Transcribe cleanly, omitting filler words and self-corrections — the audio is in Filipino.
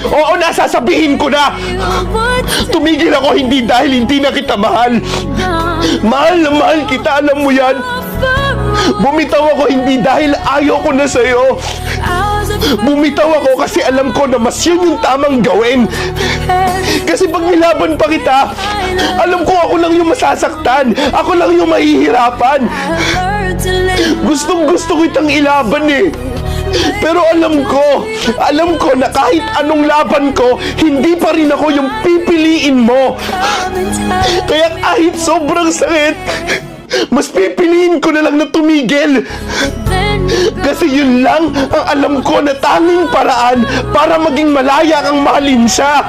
Oo, nasasabihin ko na! Tumigil ako hindi dahil hindi na kita mahal. Mahal na mahal kita, alam mo yan. Bumitaw ako hindi dahil ayaw ko na sa'yo. Bumitaw ako kasi alam ko na mas yun yung tamang gawin. Kasi pag nilaban pa kita, alam ko ako lang yung masasaktan. Ako lang yung mahihirapan. Gustong gusto kitang ilaban eh. Pero alam ko na kahit anong laban ko, hindi pa rin ako yung pipiliin mo. Kaya kahit sobrang sakit, mas pipiliin ko na lang na tumigil. Kasi yun lang ang alam ko na tanging paraan para maging malaya kang mahalin siya.